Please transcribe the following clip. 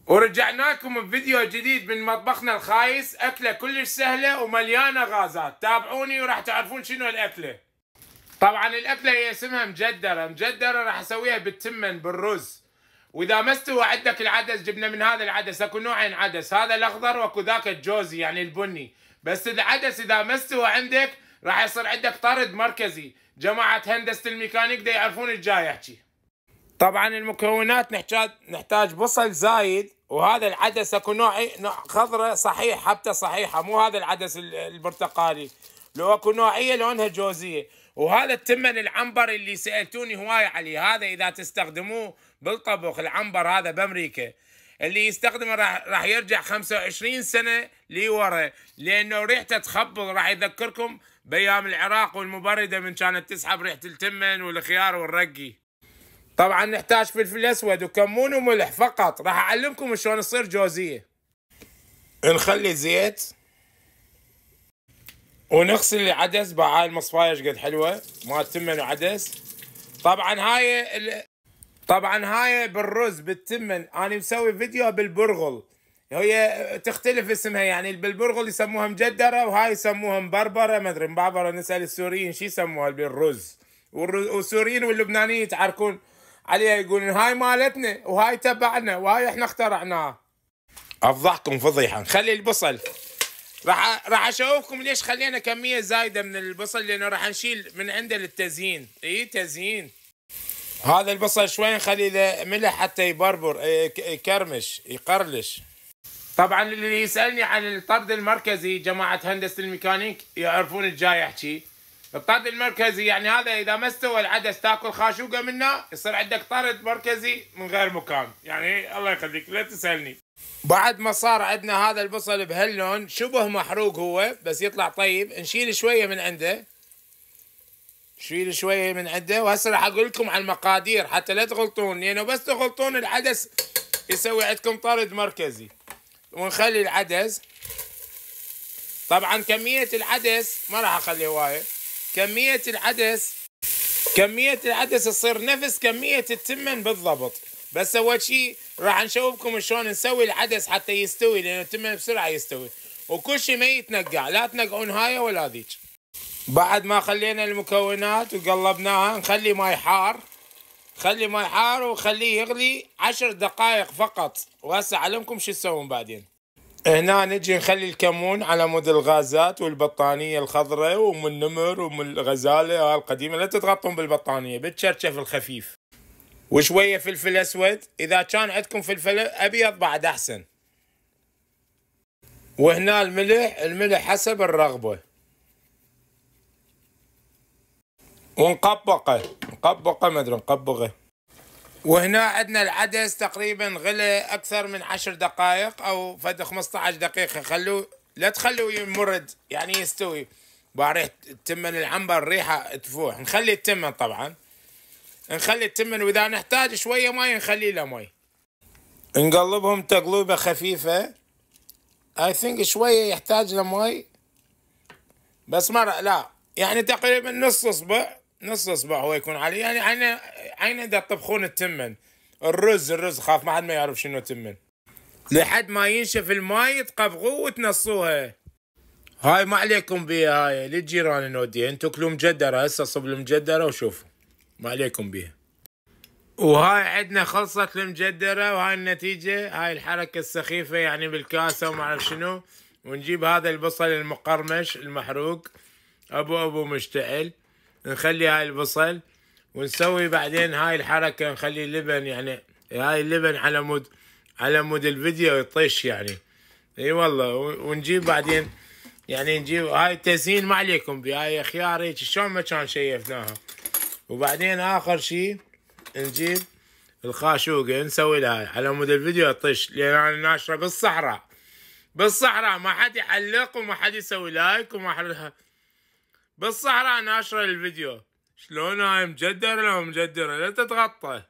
ورجعنا لكم بفيديو جديد من مطبخنا الخايس. أكلة كلش سهلة ومليانة غازات. تابعوني وراح تعرفون شنو الأكلة. طبعا الأكلة هي اسمها مجدرة راح أسويها بالتمن بالرز. وإذا ما استوى عندك العدس، جبنا من هذا العدس، أكو نوعين عدس، هذا الأخضر وأكو ذاك الجوزي يعني البني. بس العدس إذا ما استوى عندك راح يصير عندك طرد مركزي. جماعة هندسة الميكانيك دا يعرفون الجاي أحكي. طبعا المكونات نحتاج بصل زايد، وهذا العدس اكو نوع خضره صحيح، حبته صحيحه، مو هذا العدس البرتقالي، لو اكو نوعيه لونها جوزيه. وهذا التمن العنبر اللي سالتوني هواي عليه، هذا اذا تستخدموه بالطبخ، العنبر هذا بامريكا اللي يستخدمه راح يرجع 25 سنه لورا، لانه ريحته تخبل، راح يذكركم بايام العراق والمبرده من كانت تسحب ريحه التمن والخيار والرقي. طبعا نحتاج فلفل اسود وكمون وملح فقط. راح اعلمكم شلون تصير جوزيه. نخلي زيت ونغسل العدس بهاي المصفايه قد حلوه مال تمن وعدس. طبعا هاي بالرز بالتمن. انا مسوي فيديو بالبرغل، هي تختلف اسمها، يعني بالبرغل يسموها مجدره وهاي يسموها مبربره، ما ادري مبربره. نسال السوريين شو يسموها بالرز، والسوريين واللبنانيين يتعاركون عليها، يقولون هاي مالتنا وهاي تبعنا وهاي احنا اخترعناها. افضحكم فضيحه. نخلي البصل، راح اشوفكم ليش خلينا كميه زايده من البصل، لانه راح نشيل من عنده للتزيين. تزيين. هذا البصل شوي نخلي له ملح حتى يبربر، يكرمش، يقرلش. طبعا اللي يسالني عن الطرد المركزي، جماعه هندسه الميكانيك يعرفون الجاي احكي. الطرد المركزي يعني هذا اذا ما استوى العدس تاكل خاشوقه منه، يصير عندك طرد مركزي من غير مكان. يعني الله يخليك لا تسالني. بعد ما صار عندنا هذا البصل بهاللون شبه محروق هو، بس يطلع طيب، نشيل شويه من عنده، شيل شويه من عنده. وهسه راح اقول لكم عن المقادير حتى لا تغلطون، لانه بس تغلطون العدس يسوي عندكم طرد مركزي. ونخلي العدس. طبعا كميه العدس ما راح اخلي هوايه، كميه العدس تصير نفس كميه التمن بالضبط. بس اول شيء راح نشوفكم شلون نسوي العدس حتى يستوي، لانه التمن بسرعه يستوي، وكل شيء ما يتنقع، لا تنقعون هاي ولا ذيك. بعد ما خلينا المكونات وقلبناها، نخلي ماي حار، وخليه يغلي 10 دقائق فقط. وهسه اعلمكم شو تسوون بعدين. هنا نجي نخلي الكمون على مود الغازات والبطانية الخضراء ومن النمر ومن الغزالة القديمة، لا تضغطون بالبطانية، بالشرشف الخفيف. وشوية فلفل اسود، اذا كان عندكم فلفل ابيض بعد احسن. وهنا الملح حسب الرغبة. ونقبقه ما ادري نقبقه. وهنا عندنا العدس تقريبا غلى اكثر من 10 دقائق او فد 15 دقيقة. لا تخلوه يمرد، يعني يستوي. ريحة التمن العنبر ريحة تفوح. نخلي التمن، طبعا نخلي التمن، واذا نحتاج شوية ماي نخلي له ماي. نقلبهم تقلوبة خفيفة. اي ثينك شوية يحتاج له ماي، بس مرة لا، يعني تقريبا نص اصبع هو يكون عليه. يعني عينه اذا تطبخون التمن. الرز خاف ما حد ما يعرف شنو تمن، لحد ما ينشف الماي تقبغوه وتنصوها. هاي ما عليكم بيها، هاي للجيران نوديها. انتو كلوا مجدرة، هسه صب المجدرة وشوفوا، ما عليكم بيها. وهاي عندنا خلصت المجدرة، وهاي النتيجة، هاي الحركة السخيفة يعني بالكاسة وما اعرف شنو. ونجيب هذا البصل المقرمش المحروق ابو مشتعل، نخلي هاي البصل، ونسوي بعدين هاي الحركة، نخلي اللبن، يعني هاي اللبن على مود الفيديو يطش يعني. اي والله. ونجيب بعدين، يعني نجيب هاي التزيين ما عليكم بي، هاي خيار هيك شلون ما كان شيفناها. وبعدين اخر شي نجيب الخاشوقة نسوي لها على مود الفيديو يطش، لان انا ناشرة بالصحراء ما حد يعلق وما حد يسوي لايك وما حد. بالصحراء ناشرة الفيديو. شلون هاي مجدرة؟ لا تتغطى.